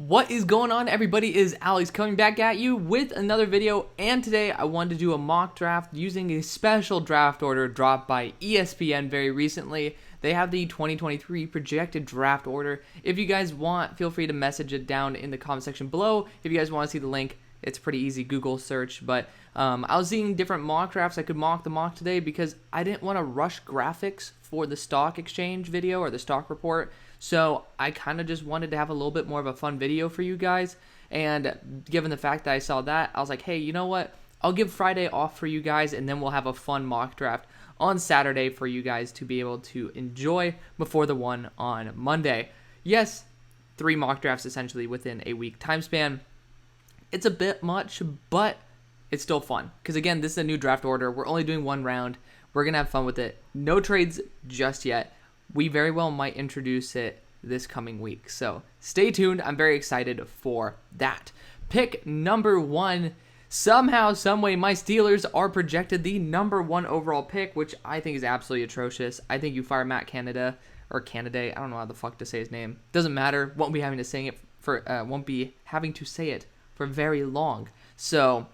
What is going on, everybody? Is Alex coming back at you with another video, and today I wanted to do a mock draft using a special draft order dropped by ESPN very recently. They have the 2023 projected draft order. If you guys want, feel free to message it down in the comment section below. If you guys want to see the link, it's pretty easy Google search, but I was seeing different mock drafts. I could mock the mock today because I didn't want to rush graphics for the stock exchange video or the stock report. So I kind of just wanted to have a little bit more of a fun video for you guys. And given the fact that I saw that, I was like, hey, you know what? I'll give Friday off for you guys, and then we'll have a fun mock draft on Saturday for you guys to be able to enjoy before the one on Monday. Yes, 3 mock drafts essentially within a week time span. It's a bit much, but it's still fun. Because again, this is a new draft order. We're only doing 1 round. We're going to have fun with it. No trades just yet. We very well might introduce it this coming week. So stay tuned. I'm very excited for that. Pick number 1. Somehow, someway, my Steelers are projected the number 1 overall pick, which I think is absolutely atrocious. I think you fire Matt Canada or Canada. I don't know how the fuck to say his name. Doesn't matter. Won't be having to say it for very long. So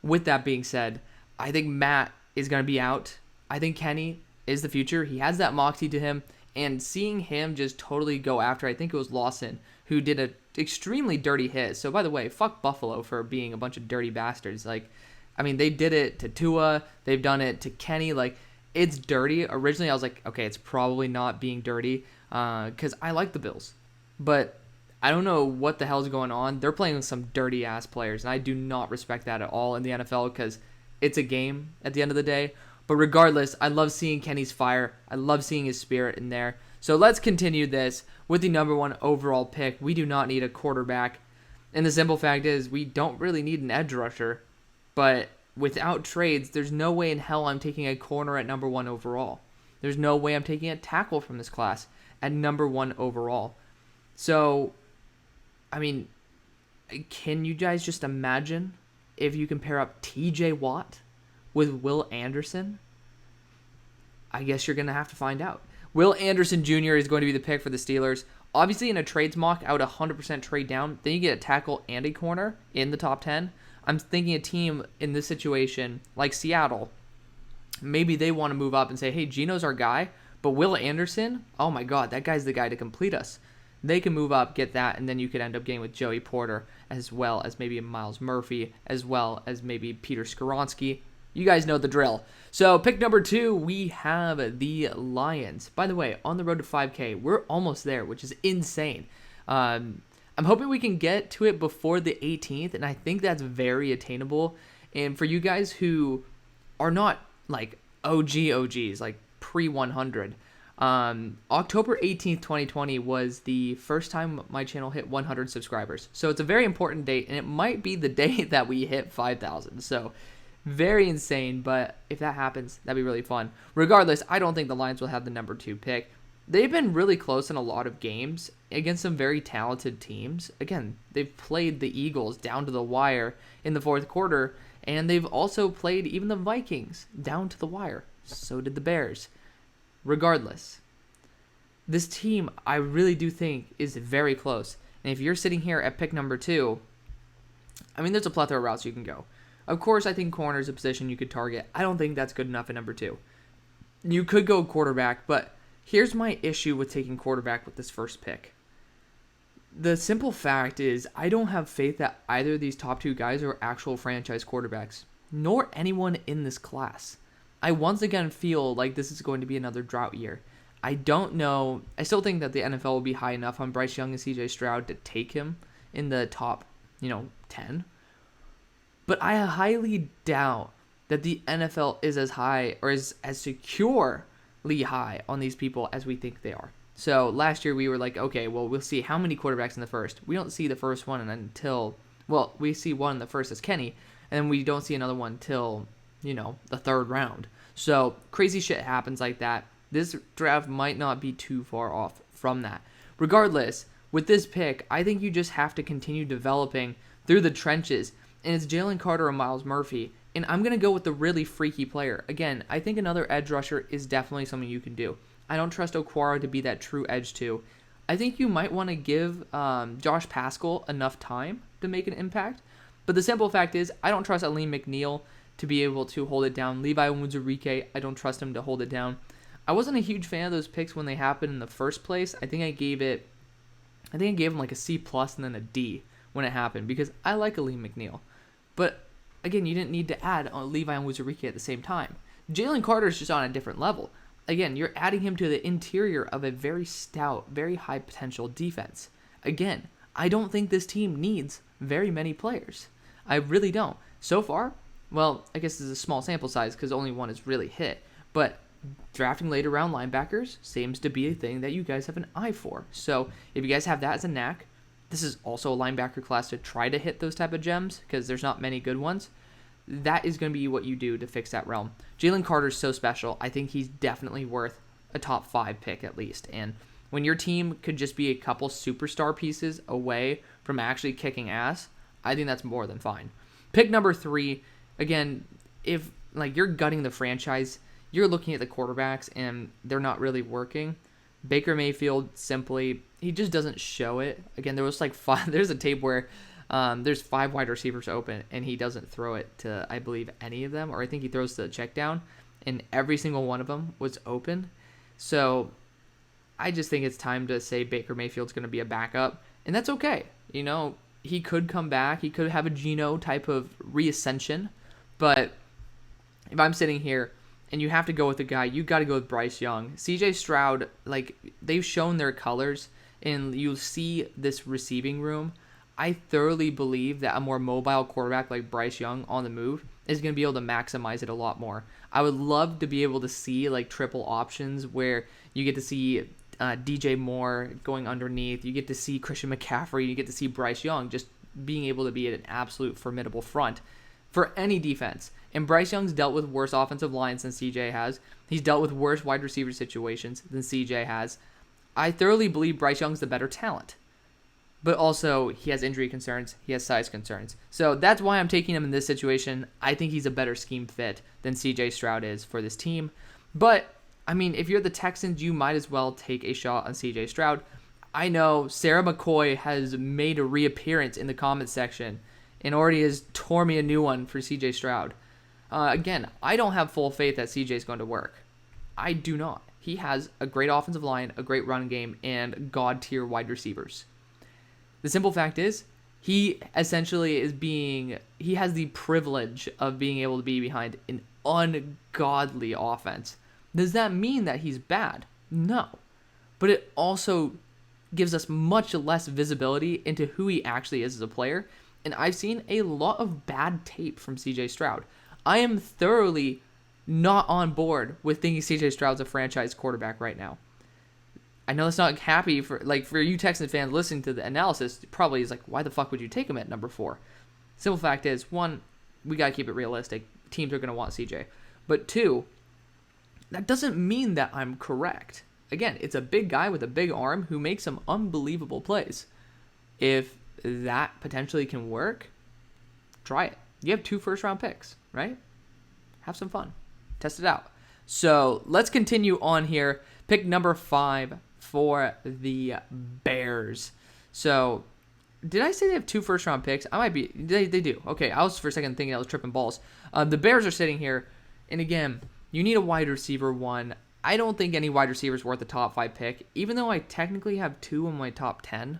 with that being said, I think Matt is going to be out. I think Kenny is the future. He has that moxie to him, and seeing him just totally go after, I think it was Lawson who did a extremely dirty hit. So by the way, fuck Buffalo for being a bunch of dirty bastards. Like, I mean, they did it to Tua, they've done it to Kenny. Like, it's dirty. Originally I was like, okay, it's probably not being dirty because I like the Bills, but I don't know what the hell's going on. They're playing with some dirty ass players, and I do not respect that at all in the NFL because it's a game at the end of the day. But regardless, I love seeing Kenny's fire. I love seeing his spirit in there. So let's continue this with the number 1 overall pick. We do not need a quarterback. And the simple fact is we don't really need an edge rusher. But without trades, there's no way in hell I'm taking a corner at number 1 overall. There's no way I'm taking a tackle from this class at number 1 overall. So, I mean, can you guys just imagine if you can pair up TJ Watt with Will Anderson? I guess you're going to have to find out. Will Anderson Jr. is going to be the pick for the Steelers. Obviously, in a trades mock, I would 100% trade down. Then you get a tackle and a corner in the top 10. I'm thinking a team in this situation, like Seattle, maybe they want to move up and say, hey, Geno's our guy, but Will Anderson, oh my God, that guy's the guy to complete us. They can move up, get that, and then you could end up getting with Joey Porter, as well as maybe a Myles Murphy, as well as maybe Peter Skoronski. You guys know the drill. So pick number 2, we have the Lions. By the way, on the road to 5K, we're almost there, which is insane. I'm hoping we can get to it before the 18th, and I think that's very attainable. And for you guys who are not like OGs, like pre-100, October 18th, 2020 was the first time my channel hit 100 subscribers. So it's a very important date, and it might be the day that we hit 5,000. So very insane, but if that happens, that'd be really fun. Regardless, I don't think the Lions will have the number 2 pick. They've been really close in a lot of games against some very talented teams. Again, they've played the Eagles down to the wire in the 4th quarter, and they've also played even the Vikings down to the wire. So did the Bears. Regardless, this team, I really do think, is very close. And if you're sitting here at pick number 2, I mean, there's a plethora of routes you can go. Of course, I think corner is a position you could target. I don't think that's good enough at number 2. You could go quarterback, but here's my issue with taking quarterback with this first pick. The simple fact is I don't have faith that either of these top 2 guys are actual franchise quarterbacks, nor anyone in this class. I once again feel like this is going to be another drought year. I don't know. I still think that the NFL will be high enough on Bryce Young and CJ Stroud to take him in the top, 10. But I highly doubt that the NFL is as high or is as securely high on these people as we think they are. So last year we were like, okay, well, we'll see how many quarterbacks in the first. We don't see the first one until, well, we see one in the first as Kenny, and then we don't see another one until, the 3rd round. So crazy shit happens like that. This draft might not be too far off from that. Regardless, with this pick, I think you just have to continue developing through the trenches. And it's Jalen Carter or Myles Murphy. And I'm going to go with the really freaky player. Again, I think another edge rusher is definitely something you can do. I don't trust Quorum to be that true edge 2. I think you might want to give Josh Paschal enough time to make an impact. But the simple fact is, I don't trust Aleem McNeil to be able to hold it down. Levi Onwuzurike, I don't trust him to hold it down. I wasn't a huge fan of those picks when they happened in the first place. I think I gave him like a C plus and then a D when it happened because I like Aleem McNeil. But again, you didn't need to add Levi Onwuzurike at the same time. Jalen Carter is just on a different level. Again, you're adding him to the interior of a very stout, very high potential defense. Again, I don't think this team needs very many players. I really don't. So far, well, I guess this is a small sample size because only one has really hit. But drafting later round linebackers seems to be a thing that you guys have an eye for. So if you guys have that as a knack, this is also a linebacker class to try to hit those type of gems because there's not many good ones. That is going to be what you do to fix that realm. Jalen Carter's so special. I think he's definitely worth a top 5 pick at least. And when your team could just be a couple superstar pieces away from actually kicking ass, I think that's more than fine. Pick number 3, again, if like you're gutting the franchise, you're looking at the quarterbacks and they're not really working. Baker Mayfield he just doesn't show it. Again, there's a tape where there's 5 wide receivers open and he doesn't throw it to, I believe, any of them, or I think he throws the check down and every single one of them was open. So I just think it's time to say Baker Mayfield's going to be a backup, and that's okay. He could come back. He could have a Geno type of reascension, but if I'm sitting here and you have to go with a guy, you got to go with Bryce Young. CJ Stroud, they've shown their colors, and you see this receiving room. I thoroughly believe that a more mobile quarterback like Bryce Young on the move is going to be able to maximize it a lot more. I would love to be able to see triple options where you get to see DJ Moore going underneath. You get to see Christian McCaffrey. You get to see Bryce Young just being able to be at an absolute formidable front for any defense. And Bryce Young's dealt with worse offensive lines than CJ has. He's dealt with worse wide receiver situations than CJ has. I thoroughly believe Bryce Young's the better talent. But also, he has injury concerns. He has size concerns. So that's why I'm taking him in this situation. I think he's a better scheme fit than CJ Stroud is for this team. But, if you're the Texans, you might as well take a shot on CJ Stroud. I know Sarah McCoy has made a reappearance in the comments section and already has tore me a new one for CJ Stroud. Again, I don't have full faith that CJ is going to work. I do not. He has a great offensive line, a great run game, and god-tier wide receivers. The simple fact is, he essentially he has the privilege of being able to be behind an ungodly offense. Does that mean that he's bad? No. But it also gives us much less visibility into who he actually is as a player. And I've seen a lot of bad tape from CJ Stroud. I am thoroughly not on board with thinking CJ Stroud's a franchise quarterback right now. I know it's not happy for you Texans fans listening to the analysis. Probably is why the fuck would you take him at number 4? Simple fact is, 1, we gotta keep it realistic. Teams are gonna want CJ, but 2, that doesn't mean that I'm correct. Again, it's a big guy with a big arm who makes some unbelievable plays. If that potentially can work, try it. You have 2 first-round picks, right? Have some fun. Test it out. So let's continue on here. Pick number 5 for the Bears. So, did I say they have 2 first-round picks? I might be. They do. Okay, I was for a second thinking I was tripping balls. The Bears are sitting here, and again, you need a wide receiver 1. I don't think any wide receiver is worth a top 5 pick, even though I technically have 2 in my top 10.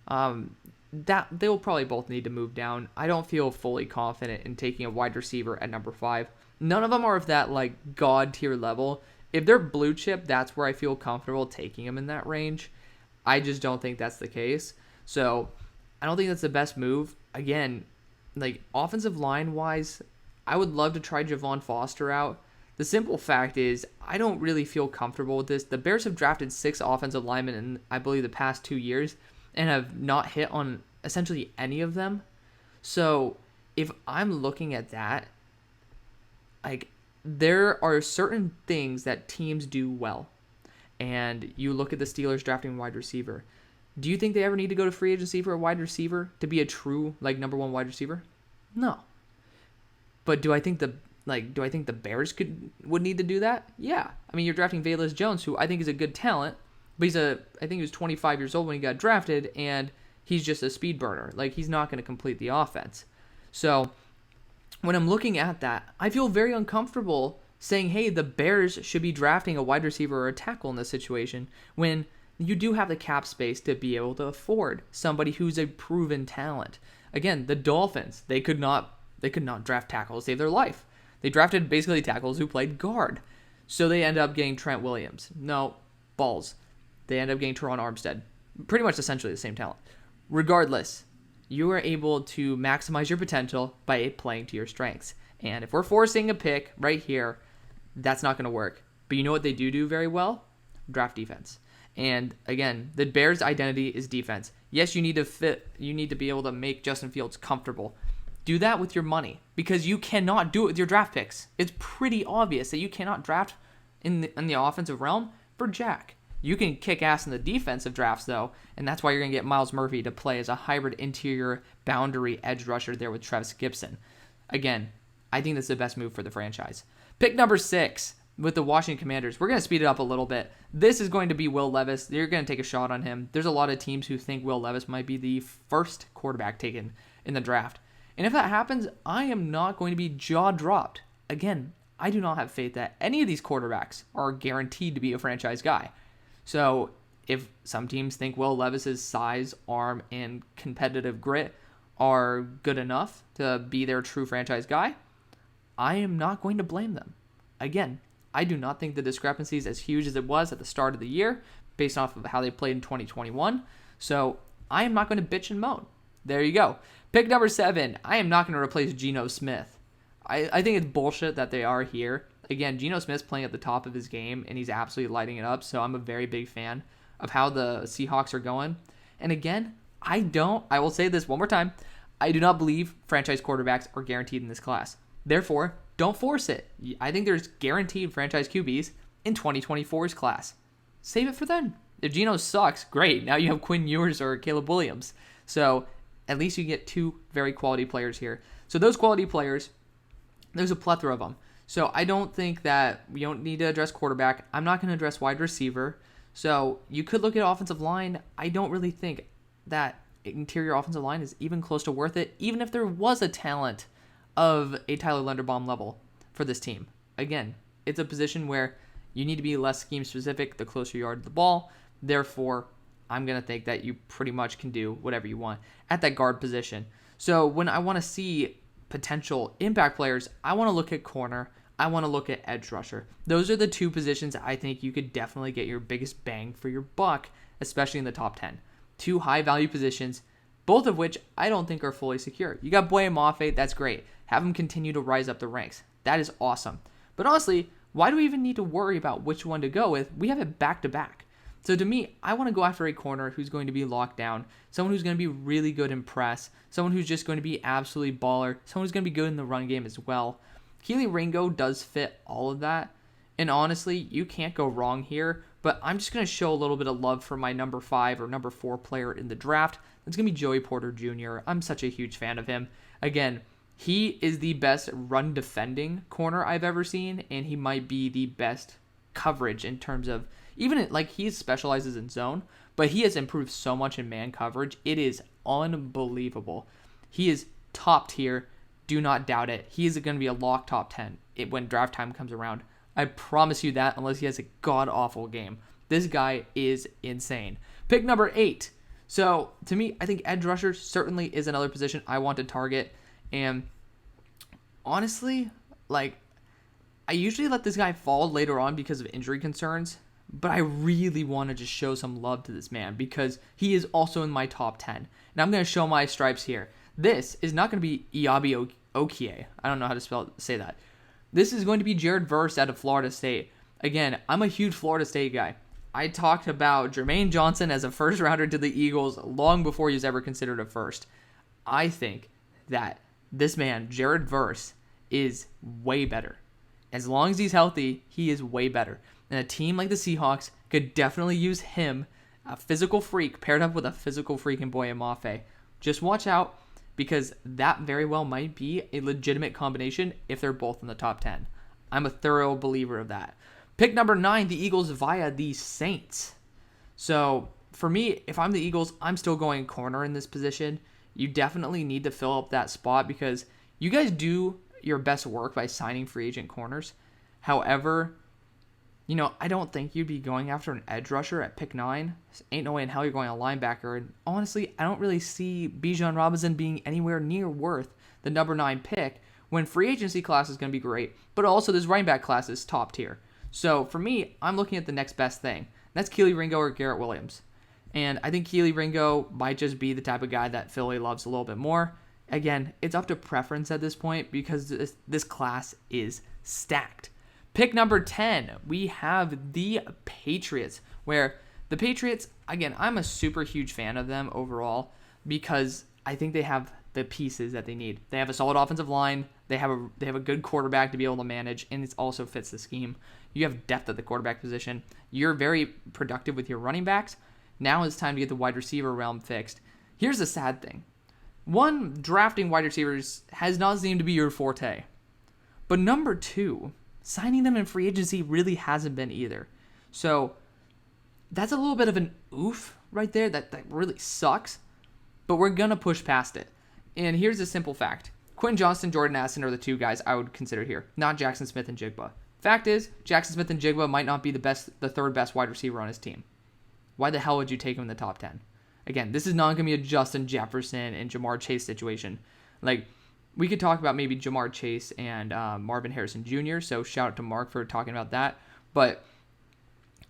That they will probably both need to move down. I don't feel fully confident in taking a wide receiver at number 5. None of them are of that god tier level. If they're blue chip, that's where I feel comfortable taking them in that range. I just don't think that's the case. So I don't think that's the best move. Again, offensive line wise, I would love to try Javon Foster out. The simple fact is, I don't really feel comfortable with this. The Bears have drafted 6 offensive linemen in, I believe, the past 2 years and have not hit on essentially any of them. So if I'm looking at that, there are certain things that teams do well. And you look at the Steelers drafting wide receiver. Do you think they ever need to go to free agency for a wide receiver to be a true number 1 wide receiver? No. But do I think the Bears would need to do that? Yeah. You're drafting Velus Jones, who I think is a good talent, But I think he was 25 years old when he got drafted, and he's just a speed burner. Like, he's not going to complete the offense. So when I'm looking at that, I feel very uncomfortable saying, hey, the Bears should be drafting a wide receiver or a tackle in this situation when you do have the cap space to be able to afford somebody who's a proven talent. Again, the Dolphins, they could not draft tackles to save their life. They drafted basically tackles who played guard. So they end up getting Trent Williams. No, balls. They end up getting Teron Armstead. Pretty much essentially the same talent. Regardless, you are able to maximize your potential by playing to your strengths. And if we're forcing a pick right here, that's not going to work. But you know what they do very well? Draft defense. And again, the Bears' identity is defense. Yes, you need to be able to make Justin Fields comfortable. Do that with your money, because you cannot do it with your draft picks. It's pretty obvious that you cannot draft in the offensive realm for jack. You can kick ass in the defensive drafts, though, and that's why you're going to get Myles Murphy to play as a hybrid interior boundary edge rusher there with Travis Gibson. Again, I think that's the best move for the franchise. Pick number 6 with the Washington Commanders. We're going to speed it up a little bit. This is going to be Will Levis. You're going to take a shot on him. There's a lot of teams who think Will Levis might be the first quarterback taken in the draft. And if that happens, I am not going to be jaw dropped. Again, I do not have faith that any of these quarterbacks are guaranteed to be a franchise guy. So if some teams think Will Levis's size, arm, and competitive grit are good enough to be their true franchise guy, I am not going to blame them. Again, I do not think the discrepancy is as huge as it was at the start of the year based off of how they played in 2021. So I am not going to bitch and moan. There you go. Pick number 7. I am not going to replace Geno Smith. I think it's bullshit that they are here. Again, Geno Smith's playing at the top of his game, and he's absolutely lighting it up, so I'm a very big fan of how the Seahawks are going. And again, I will say this one more time, I do not believe franchise quarterbacks are guaranteed in this class. Therefore, don't force it. I think there's guaranteed franchise QBs in 2024's class. Save it for then. If Geno sucks, great. Now you have Quinn Ewers or Caleb Williams. So at least you get 2 very quality players here. So those quality players, there's a plethora of them. So I don't think that we don't need to address quarterback. I'm not going to address wide receiver. So you could look at offensive line. I don't really think that interior offensive line is even close to worth it, even if there was a talent of a Tyler Linderbaum level for this team. Again, it's a position where you need to be less scheme specific the closer you are to the ball. Therefore, I'm going to think that you pretty much can do whatever you want at that guard position. So when I want to see potential impact players, I want to look at corner. I want to look at edge rusher. Those are the 2 positions I think you could definitely get your biggest bang for your buck, especially in the top 10. 2 high-value positions, both of which I don't think are fully secure. You got Boye Mafe, that's great. Have him continue to rise up the ranks. That is awesome. But honestly, why do we even need to worry about which one to go with? We have it back-to-back. So to me, I want to go after a corner who's going to be locked down, someone who's going to be really good in press, someone who's just going to be absolutely baller, someone who's going to be good in the run game as well. Keely Ringo does fit all of that, and honestly, you can't go wrong here, but I'm just going to show a little bit of love for my number 5 or number 4 player in the draft. That's going to be Joey Porter Jr. I'm such a huge fan of him. Again, he is the best run defending corner I've ever seen, and he might be the best coverage in terms of, even like he specializes in zone, but he has improved so much in man coverage. It is unbelievable. He is top tier. Do not doubt it. He is going to be a lock top 10 when draft time comes around. I promise you that, unless he has a god-awful game. This guy is insane. Pick number 8. So, to me, I think edge rusher certainly is another position I want to target. And honestly, like, I usually let this guy fall later on because of injury concerns, but I really want to just show some love to this man because he is also in my top 10. And I'm going to show my stripes here. This is not going to be Iabi Okie. I don't know how to say that. This is going to be Jared Verse out of Florida State. Again, I'm a huge Florida State guy. I talked about Jermaine Johnson as a first rounder to the Eagles long before he was ever considered a first. I think that this man, Jared Verse, is way better. As long as he's healthy, he is way better. And a team like the Seahawks could definitely use him, a physical freak, paired up with a physical freak in Boye Mafe. Just watch out, because that very well might be a legitimate combination if they're both in the top 10. I'm a thorough believer of that. Pick number 9, the Eagles via the Saints. So for me, if I'm the Eagles, I'm still going corner in this position. You definitely need to fill up that spot because you guys do your best work by signing free agent corners. However, I don't think you'd be going after an edge rusher at pick 9. Ain't no way in hell you're going a linebacker. And honestly, I don't really see Bijan Robinson being anywhere near worth the number 9 pick when free agency class is going to be great, but also this running back class is top tier. So for me, I'm looking at the next best thing. That's Keely Ringo or Garrett Williams. And I think Keely Ringo might just be the type of guy that Philly loves a little bit more. Again, it's up to preference at this point because this class is stacked. Pick number 10, we have the Patriots, where the Patriots, again, I'm a super huge fan of them overall because I think they have the pieces that they need. They have a solid offensive line, they have a good quarterback to be able to manage, and it also fits the scheme. You have depth at the quarterback position. You're very productive with your running backs. Now it's time to get the wide receiver realm fixed. Here's the sad thing. One, drafting wide receivers has not seemed to be your forte. But number 2, signing them in free agency really hasn't been either. So that's a little bit of an oof right there. That really sucks. But we're going to push past it. And here's a simple fact. Quentin Johnston, Jordan Addison are the 2 guys I would consider here, not Jackson Smith and Jigba. Fact is, Jackson Smith and Jigba might not be the 3rd best wide receiver on his team. Why the hell would you take him in the top 10? Again, this is not going to be a Justin Jefferson and Jamar Chase situation. Like, we could talk about maybe Jamar Chase and Marvin Harrison Jr., so shout out to Mark for talking about that. But,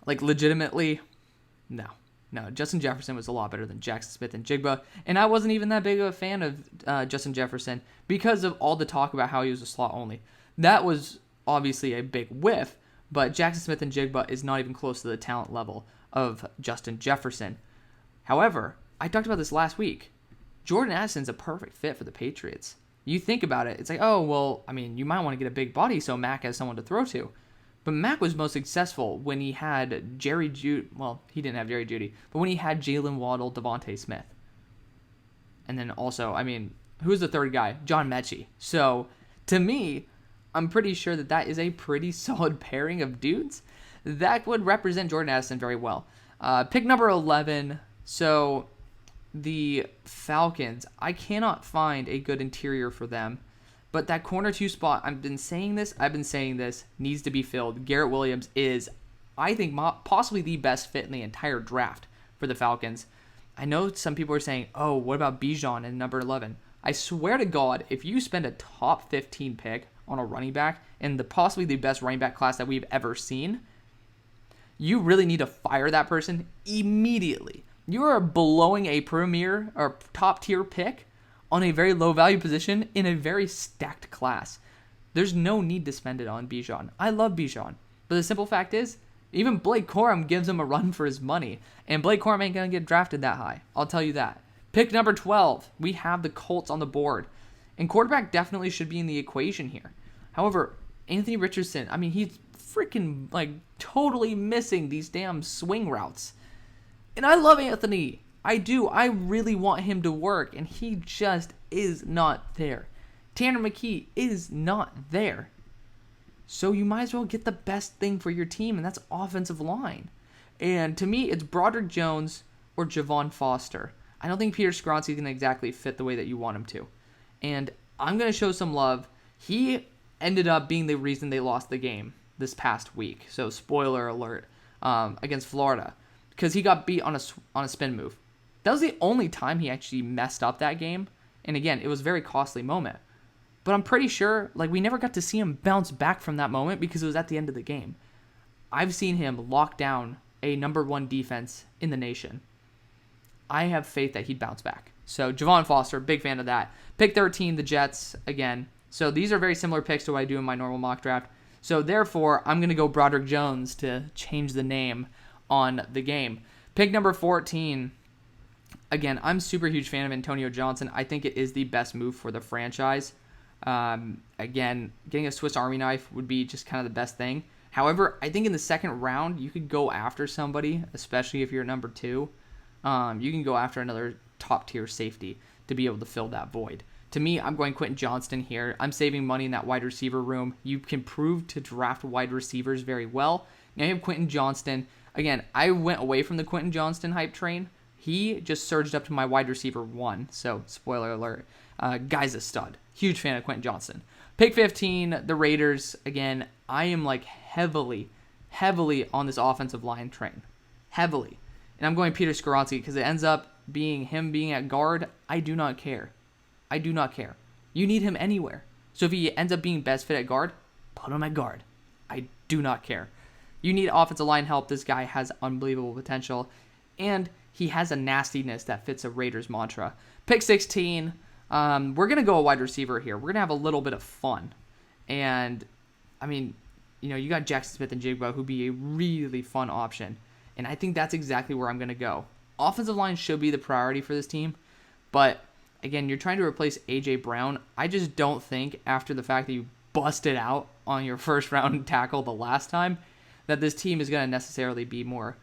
legitimately, no. Justin Jefferson was a lot better than Jackson Smith and Jigba, and I wasn't even that big of a fan of Justin Jefferson because of all the talk about how he was a slot only. That was obviously a big whiff, but Jackson Smith and Jigba is not even close to the talent level of Justin Jefferson. However, I talked about this last week. Jordan Addison's a perfect fit for the Patriots. You think about it, it's like, oh, well, I mean, you might want to get a big body so Mac has someone to throw to. But Mac was most successful when he had Jerry Jeudy. Well, he didn't have Jerry Jeudy, but when he had Jalen Waddle, Devontae Smith. And then also, I mean, who's the 3rd guy? John Mechie. So, to me, I'm pretty sure that is a pretty solid pairing of dudes that would represent Jordan Addison very well. Pick number 11. So, the Falcons. I cannot find a good interior for them. But that corner 2 spot, I've been saying this, needs to be filled. Garrett Williams is, I think, possibly the best fit in the entire draft for the Falcons. I know some people are saying, oh, what about Bijan in number 11? I swear to God, if you spend a top 15 pick on a running back in possibly the best running back class that we've ever seen, you really need to fire that person immediately. You are blowing a premier or top tier pick on a very low value position in a very stacked class. There's no need to spend it on Bijan. I love Bijan. But the simple fact is, even Blake Corum gives him a run for his money. And Blake Corum ain't going to get drafted that high. I'll tell you that. Pick number 12. We have the Colts on the board. And quarterback definitely should be in the equation here. However, Anthony Richardson, I mean, he's freaking, totally missing these damn swing routes. And I love Anthony. I do. I really want him to work. And he just is not there. Tanner McKee is not there. So you might as well get the best thing for your team, and that's offensive line. And to me, it's Broderick Jones or Javon Foster. I don't think Peter Skoronski's going to exactly fit the way that you want him to. And I'm going to show some love. He ended up being the reason they lost the game this past week. So spoiler alert, against Florida. Because he got beat on a spin move. That was the only time he actually messed up that game. And again, it was a very costly moment. But I'm pretty sure, we never got to see him bounce back from that moment because it was at the end of the game. I've seen him lock down a number 1 defense in the nation. I have faith that he'd bounce back. So, Javon Foster, big fan of that. Pick 13, the Jets, again. So, these are very similar picks to what I do in my normal mock draft. So, therefore, I'm going to go Broderick Jones to change the name on the game. Pick number 14. Again, I'm super huge fan of Antonio Johnson. I think it is the best move for the franchise. Again, getting a Swiss Army knife would be just kind of the best thing. However, I think in the second round, you could go after somebody, especially if you're number 2. You can go after another top-tier safety to be able to fill that void. To me, I'm going Quentin Johnston here. I'm saving money in that wide receiver room. You can prove to draft wide receivers very well. Now you have Quentin Johnston. Again, I went away from the Quentin Johnston hype train. He just surged up to my wide receiver 1. So, spoiler alert. Guy's a stud. Huge fan of Quentin Johnston. Pick 15, the Raiders. Again, I am like heavily on this offensive line train. Heavily. And I'm going Peter Skoronski because it ends up being him being at guard. I do not care. I do not care. You need him anywhere. So if he ends up being best fit at guard, put him at guard. I do not care. You need offensive line help. This guy has unbelievable potential. And he has a nastiness that fits a Raiders mantra. Pick 16. We're going to go a wide receiver here. We're going to have a little bit of fun. And, I mean, you got Jackson Smith and Jigba, who'd be a really fun option. And I think that's exactly where I'm going to go. Offensive line should be the priority for this team. But, again, you're trying to replace A.J. Brown. I just don't think, after the fact that you busted out on your first-round tackle the last time, that this team is going to necessarily be more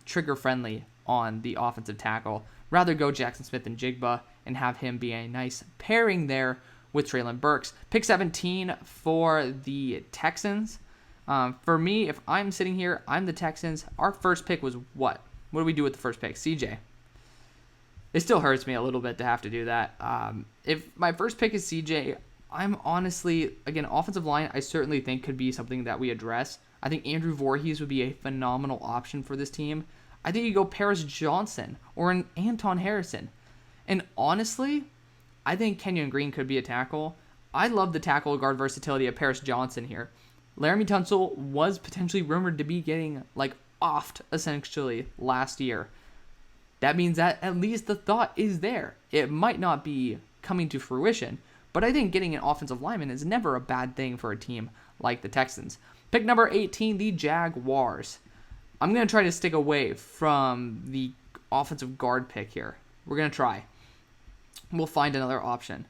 trigger-friendly on the offensive tackle. Rather go Jackson Smith and Jigba and have him be a nice pairing there with Treylon Burks. Pick 17 for the Texans. For me, if I'm sitting here, I'm the Texans. Our first pick was what? What do we do with the first pick? CJ. It still hurts me a little bit to have to do that. If my first pick is CJ, I'm honestly, again, offensive line, I certainly think could be something that we address. I think Andrew Voorhees would be a phenomenal option for this team. I think you go Paris Johnson or an Anton Harrison. And honestly, I think Kenyon Green could be a tackle. I love the tackle guard versatility of Paris Johnson here. Laramie Tunsil was potentially rumored to be getting offed essentially last year. That means that at least the thought is there. It might not be coming to fruition, but I think getting an offensive lineman is never a bad thing for a team like the Texans. Pick number 18, the Jaguars. I'm going to try to stick away from the offensive guard pick here. We're going to try. We'll find another option.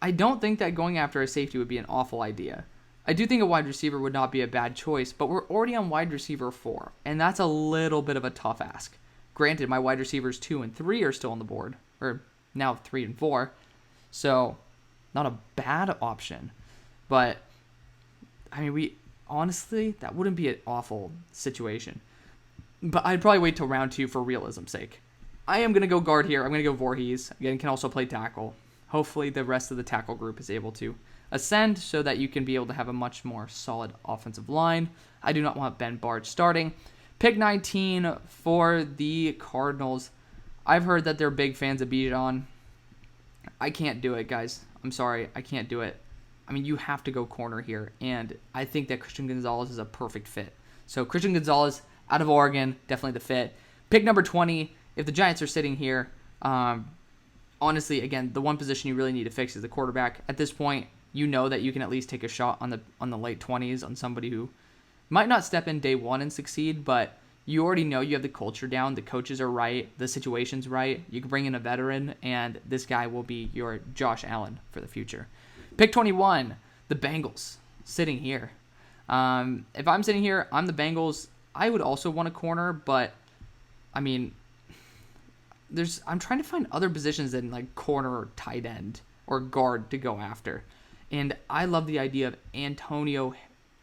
I don't think that going after a safety would be an awful idea. I do think a wide receiver would not be a bad choice, but we're already on wide receiver 4, and that's a little bit of a tough ask. Granted, my wide receivers 2 and 3 are still on the board, or now 3 and 4, so not a bad option. But, I mean, honestly, that wouldn't be an awful situation. But I'd probably wait till round 2 for realism's sake. I am going to go guard here. I'm going to go Voorhees. Again, can also play tackle. Hopefully the rest of the tackle group is able to ascend so that you can be able to have a much more solid offensive line. I do not want Ben Bartch starting. Pick 19 for the Cardinals. I've heard that they're big fans of Bijan. I can't do it, guys. I'm sorry. I can't do it. I mean, you have to go corner here, and I think that Christian Gonzalez is a perfect fit. So Christian Gonzalez out of Oregon, definitely the fit. Pick number 20, if the Giants are sitting here, honestly, again, the one position you really need to fix is the quarterback. At this point, you know that you can at least take a shot on the late 20s on somebody who might not step in day one and succeed, but you already know you have the culture down, the coaches are right, the situation's right. You can bring in a veteran, and this guy will be your Josh Allen for the future. Pick 21, the Bengals, sitting here. If I'm sitting here, I'm the Bengals. I would also want a corner, but, I mean, I'm trying to find other positions than corner or tight end or guard to go after. And I love the idea of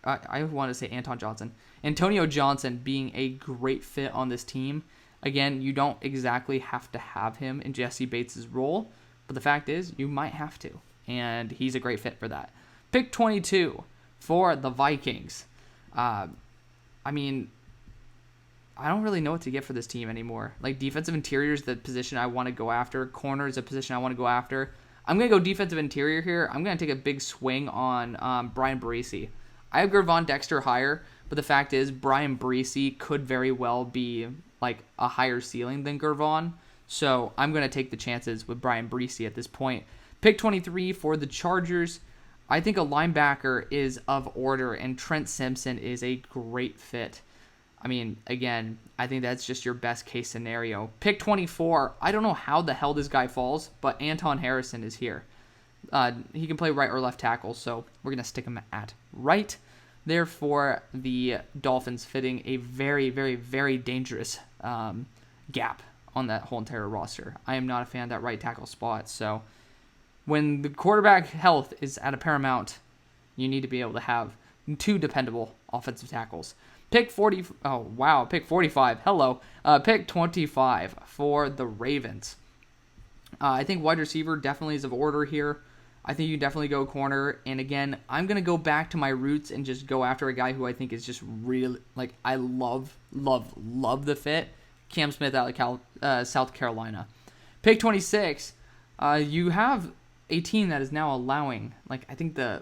I want to say Anton Johnson. Antonio Johnson being a great fit on this team. Again, you don't exactly have to have him in Jesse Bates' role, but the fact is you might have to, and he's a great fit for that. Pick 22 for the Vikings. I mean, I don't really know what to get for this team anymore. Defensive interior is the position I want to go after. Corner is a position I want to go after. I'm going to go defensive interior here. I'm going to take a big swing on Brian Bresee. I have Gervon Dexter higher, but the fact is Brian Bresee could very well be a higher ceiling than Gervon. So I'm going to take the chances with Brian Bresee at this point. Pick 23 for the Chargers. I think a linebacker is of order, and Trent Simpson is a great fit. I mean, again, I think that's just your best case scenario. Pick 24. I don't know how the hell this guy falls, but Anton Harrison is here. He can play right or left tackle, so we're going to stick him at right. Therefore, the Dolphins fitting a very, very, very dangerous gap on that whole entire roster. I am not a fan of that right tackle spot, so when the quarterback health is at a paramount, you need to be able to have 2 dependable offensive tackles. Pick 40. Oh, wow. Pick 45. Hello. Pick 25 for the Ravens. I think wide receiver definitely is of order here. I think you definitely go corner. And again, I'm going to go back to my roots and just go after a guy who I think is just really, like, I love the fit. Cam Smith out of South Carolina. Pick 26. You have a team that is now allowing, like, I think the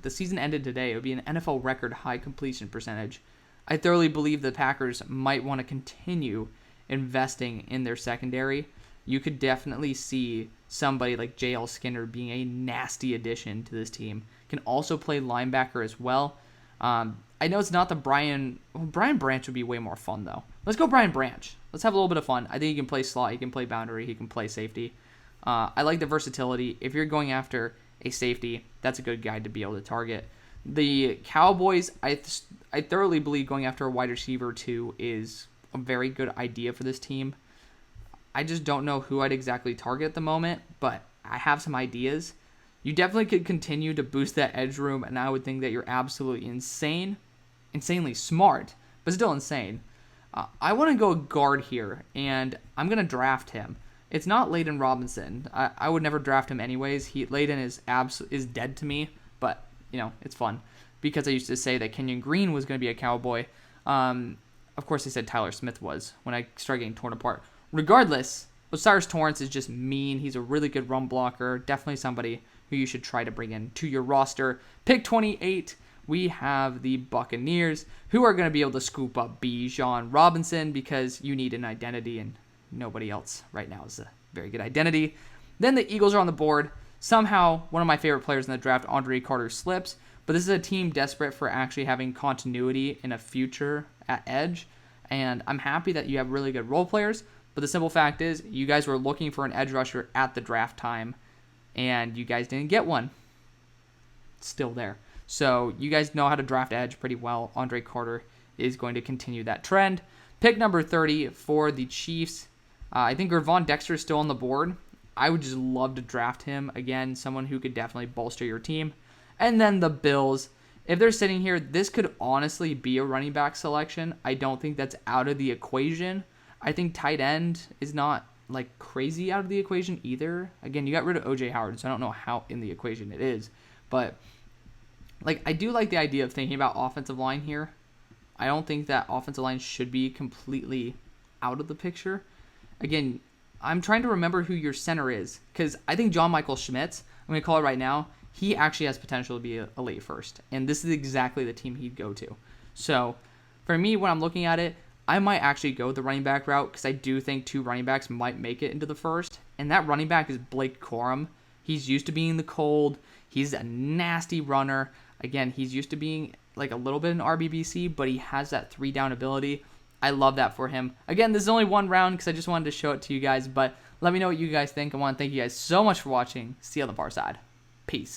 season ended today, it would be an NFL record high completion percentage. I thoroughly believe the Packers might want to continue investing in their secondary. You could definitely see somebody like J.L. Skinner being a nasty addition to this team. Can also play linebacker as well. I know it's not the Brian Branch would be way more fun, though. Let's go Brian Branch. Let's have a little bit of fun. I think he can play slot. He can play boundary. He can play safety. I like the versatility. If you're going after a safety, that's a good guy to be able to target. The Cowboys, I thoroughly believe going after a wide receiver, too, is a very good idea for this team. I just don't know who I'd exactly target at the moment, but I have some ideas. You definitely could continue to boost that edge room, and I would think that you're absolutely insanely smart, but still insane. I want to go guard here, and I'm going to draft him. It's not Layden Robinson. I would never draft him anyways. Layden is dead to me, but, it's fun, because I used to say that Kenyon Green was going to be a Cowboy. Of course, I said Tyler Smith was when I started getting torn apart. Regardless, Osiris Torrance is just mean. He's a really good run blocker. Definitely somebody who you should try to bring in to your roster. Pick 28, we have the Buccaneers, who are going to be able to scoop up Bijan Robinson because you need an identity, and nobody else right now is a very good identity. Then the Eagles are on the board. Somehow, one of my favorite players in the draft, Andre Carter, slips, but this is a team desperate for actually having continuity in a future at edge, and I'm happy that you have really good role players. But the simple fact is, you guys were looking for an edge rusher at the draft time, and you guys didn't get one. It's still there. So you guys know how to draft edge pretty well. Andre Carter is going to continue that trend. Pick number 30 for the Chiefs. I think Gervon Dexter is still on the board. I would just love to draft him. Again, someone who could definitely bolster your team. And then the Bills. If they're sitting here, this could honestly be a running back selection. I don't think that's out of the equation. I think tight end is not like crazy out of the equation either. Again, you got rid of O.J. Howard, so I don't know how in the equation it is. But like, I do like the idea of thinking about offensive line here. I don't think that offensive line should be completely out of the picture. Again, I'm trying to remember who your center is, because I think John Michael Schmitz, I'm going to call it right now, he actually has potential to be a late first. And this is exactly the team he'd go to. So for me, when I'm looking at it, I might actually go the running back route, because I do think two running backs might make it into the first. And that running back is Blake Corum. He's used to being the cold. He's a nasty runner. Again, he's used to being like a little bit in RBBC, but he has that 3-down ability. I love that for him. Again, this is only one round because I just wanted to show it to you guys, but let me know what you guys think. I want to thank you guys so much for watching. See you on the far side. Peace.